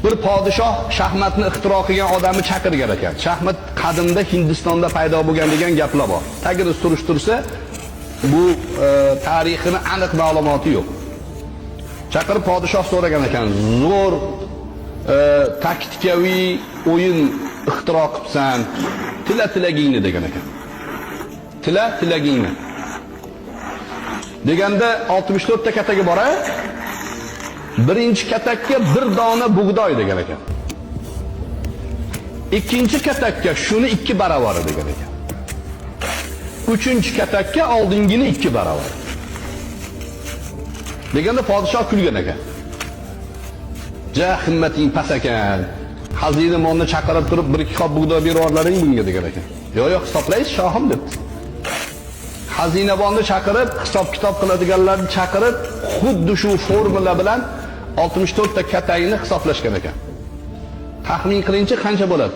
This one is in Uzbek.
Bir podshoh shaxmatni ixtiro qilgan odamni chaqirgan ekan. Shaxmat qadimda Hindistonda paydo bo'lgan degan gaplar bor. Tagida surishtirsa, bu tarixini aniq ma'lumoti yo'q. Chaqirib podshoh so'ragan ekan, zo'r taktikaviy o'yin ixtiro qilibsan, tilagingni degan ekan. Tilagingni. Deganda 64 ta kataga boray, birinchi katakka bir dona bug'doy degan ekan. Ikkinchi katakka shuni 2 baravari degan ekan. Uchinchi katakka oldingini 2 baravar. Deganda podshoh kulgan ekan. Ja himmating past ekan. Xazina monni chaqirib turib 1-2 qop bug'doy bervorlaring bunga degan ekan. Yo'q, hisoblaysiz shohim deb. Xazinabonni chaqirib, hisob-kitob qiladiganlarni chaqirib, xuddi shu formula bilan 64 ta katayni hisoblashgan ekan. Taxmin qilingchi qancha bo'ladi?